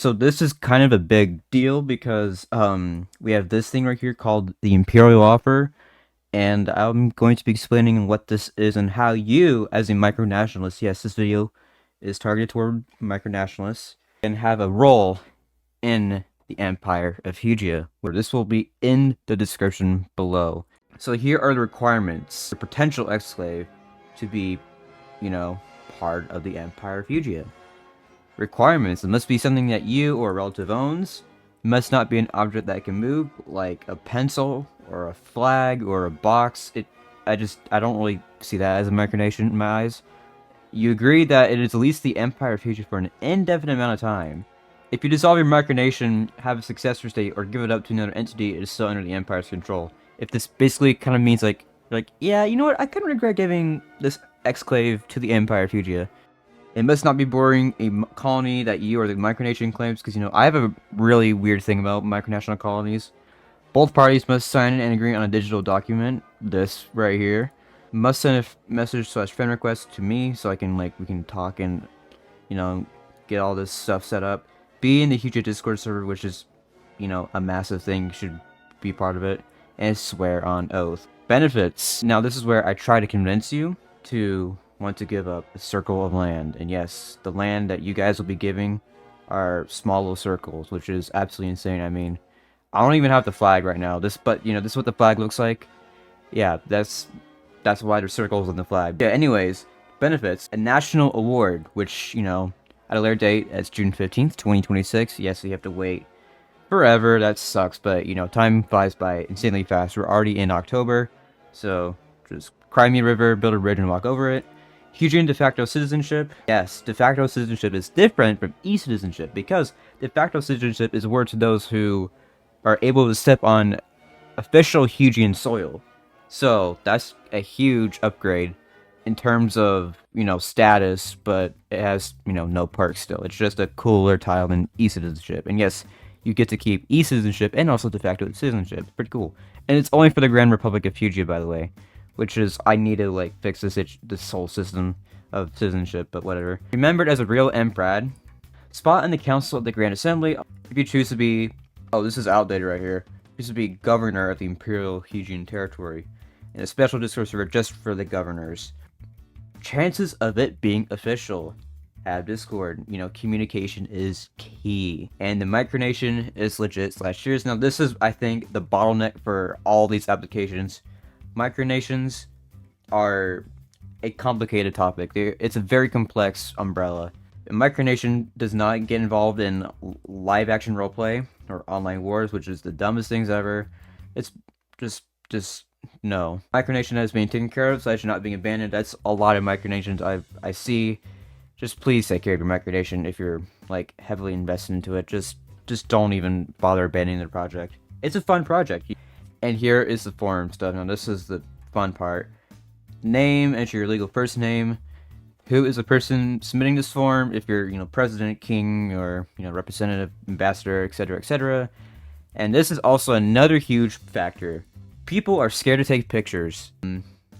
So this is kind of a big deal because we have this thing right here called the Imperial Offer, and I'm going to be explaining what this is and how you, as a micronationalist, yes, this video is targeted toward micronationalists, can have a role in the Empire of Hugia, where this will be in the description below. So here are the requirements for potential exclave to be, part of the Empire of Hugia. Requirements: it must be something that you or a relative owns. It must not be an object that can move, like a pencil or a flag or a box. I don't really see that as a micronation in my eyes. You agree that it is at least the Empire of Hugia for an indefinite amount of time. If you dissolve your micronation, have a successor state, or give it up to another entity, it is still under the Empire's control. If this basically kind of means yeah, you know what, I kind of regret giving this exclave to the Empire of Hugia. It must not be bordering a colony that you or the micronation claims, because, I have a really weird thing about micronational colonies. Both parties must sign and agree on a digital document, this right here. Must send a message/friend request to me so I can, we can talk and, get all this stuff set up. Be in the Hugia Discord server, which is, a massive thing, should be part of it. And swear on oath. Benefits. Now, this is where I try to convince you to want to give up a circle of land. And yes, the land that you guys will be giving are small little circles, which is absolutely insane. I mean, I don't even have the flag right now. This is what the flag looks like. Yeah, that's why there's circles on the flag. Yeah, anyways, benefits. A national award, which, at a later date, as June 15th, 2026. Yes, you have to wait forever. That sucks, but, time flies by insanely fast. We're already in October, so just cry me a river, build a bridge, and walk over it. Hugian de facto citizenship. Yes, de facto citizenship is different from e-citizenship because de facto citizenship is awarded to those who are able to step on official Hugian soil. So that's a huge upgrade in terms of, status, but it has, no perks still. It's just a cooler tile than e-citizenship. And yes, you get to keep e-citizenship and also de facto citizenship. It's pretty cool. And it's only for the Grand Republic of Hugia, by the way. Which is, I need to, fix this whole system of citizenship, but whatever. Remembered as a real Emperad. Spot in the Council of the Grand Assembly. If you choose to be... Oh, this is outdated right here. Choose to be governor of the Imperial Hugian territory. And a special Discord server just for the governors. Chances of it being official. Have Discord. Communication is key. And the micronation is legit /years. Now, this is, I think, the bottleneck for all these applications. Micronations are a complicated topic. It's a very complex umbrella. A micronation does not get involved in live action roleplay or online wars, which is the dumbest things ever. It's just no. Micronation has been taken care of, so it's not being abandoned. That's a lot of micronations I see. Just please take care of your micronation if you're heavily invested into it. Just don't even bother abandoning the project. It's a fun project. And here is the forum stuff. Now, this is the fun part. Name, enter your legal first name. Who is the person submitting this form? If you're, president, king, or, representative, ambassador, etc., etc. And this is also another huge factor. People are scared to take pictures.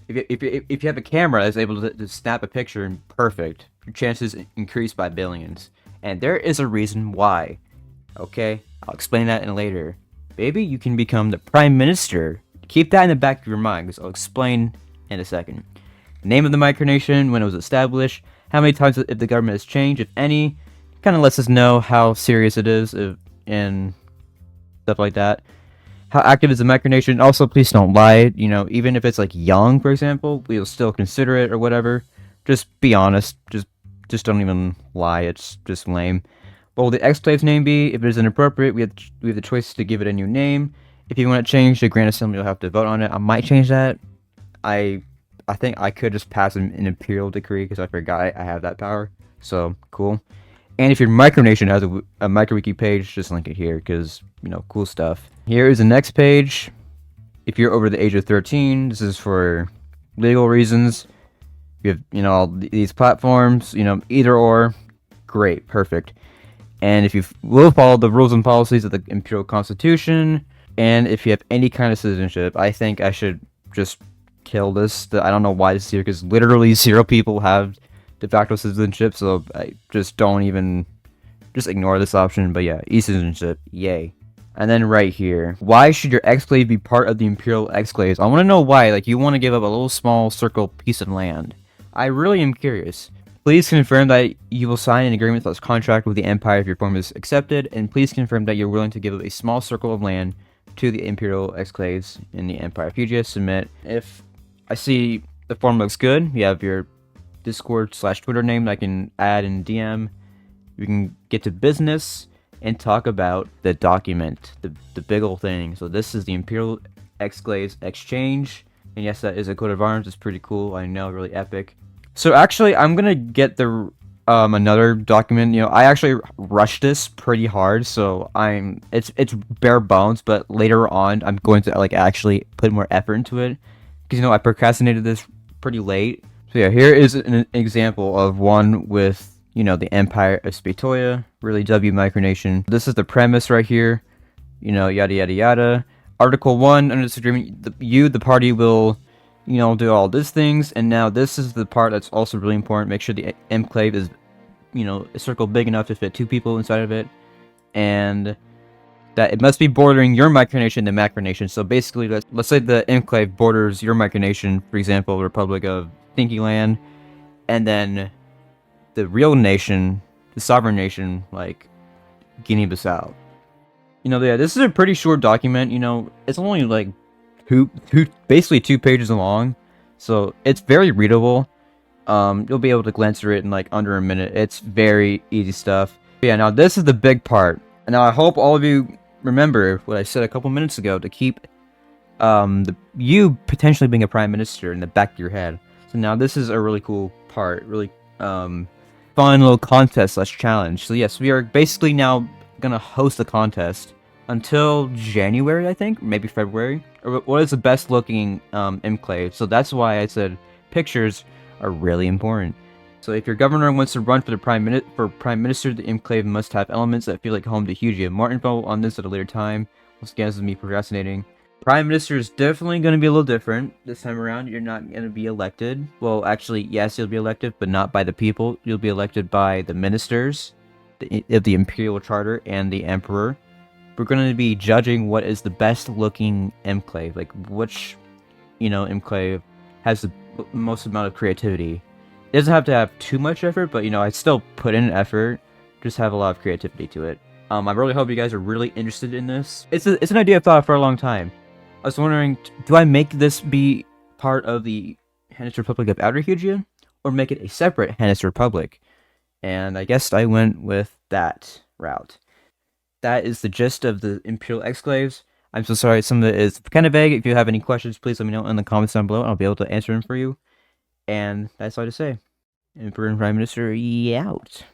If you have a camera that's able to snap a picture and perfect, your chances increase by billions. And there is a reason why. Okay? I'll explain that in later. Maybe you can become the Prime Minister. Keep that in the back of your mind, because I'll explain in a second. Name of the micronation, when it was established, how many times if the government has changed, if any. Kind of lets us know how serious it is, and stuff like that. How active is the micronation? Also, please don't lie. Even if it's young, for example, we'll still consider it or whatever. Just be honest. Just don't even lie. It's just lame. What will the exclave's name be? If it is inappropriate, we have the choice to give it a new name. If you want to change the Grand Assembly, you'll have to vote on it. I might change that. I think I could just pass an imperial decree because I forgot I have that power. So, cool. And if your micronation has a microwiki page, just link it here because, cool stuff. Here is the next page. If you're over the age of 13, this is for legal reasons. You have, all these platforms, either or. Great, perfect. And if you will follow the rules and policies of the Imperial Constitution, and if you have any kind of citizenship, I think I should just kill this. I don't know why this is here, because literally 0 people have de facto citizenship, so I just don't even just ignore this option. But yeah, e-citizenship, yay. And then right here, why should your exclave be part of the Imperial Exclaves? I want to know why. Like, you want to give up a little small circle piece of land. I really am curious. Please confirm that you will sign an agreement / contract with the Empire if your form is accepted, and please confirm that you're willing to give up a small circle of land to the Imperial Exclaves in the Empire of Hugia. Submit. If I see the form looks good, you have your Discord / Twitter name that I can add in DM. We can get to business and talk about the document, the big old thing. So this is the Imperial Exclaves Exchange, and yes, that is a coat of arms. It's pretty cool. I know, really epic. So actually, I'm gonna get the another document. You know, I actually rushed this pretty hard, so it's bare bones. But later on, I'm going to like actually put more effort into it because you know I procrastinated this pretty late. So yeah, here is an example of one with, you know, the Empire of Spatoia, really W micronation. This is the premise right here, you know, yada yada yada. Article 1, under this agreement, the party will, you know, do all these things. And now this is the part that's also really important. Make sure the enclave is, you know, a circle big enough to fit 2 people inside of it. And that it must be bordering your micronation, the macronation. So basically, let's say the enclave borders your micronation, for example, Republic of Stinky Land, and then the real nation, the sovereign nation, like Guinea-Bissau. You know, yeah, this is a pretty short document. You know, it's only like basically 2 pages long, so it's very readable. You'll be able to glance through it in like under a minute. It's very easy stuff. But yeah, now this is the big part. And now I hope all of you remember what I said a couple minutes ago to keep you potentially being a prime minister in the back of your head. So now this is a really cool part, really fun little contest / challenge. So yes, we are basically now gonna host a contest until January, I think, maybe February. Or what is the best looking enclave? So that's why I said pictures are really important. So if your governor wants to run for the prime minister, the enclave must have elements that feel like home to Hugia. More info on this at a later time. Once again, this is me procrastinating. Prime Minister is definitely going to be a little different this time around. You're not going to be elected. Well, actually, yes, you'll be elected, but not by the people. You'll be elected by the ministers of the Imperial Charter and the Emperor. We're going to be judging what is the best looking enclave, like which, you know, enclave has the most amount of creativity. It doesn't have to have too much effort, but, you know, I still put in effort, just have a lot of creativity to it. I really hope you guys are really interested in this. It's an idea I've thought of for a long time. I was wondering, do I make this be part of the Hannes Republic of Outer Hugia, or make it a separate Hannes Republic? And I guess I went with that route. That is the gist of the Imperial Exclaves. I'm so sorry, some of it is kind of vague. If you have any questions, please let me know in the comments down below, and I'll be able to answer them for you. And that's all to say. Emperor and Prime Minister, out.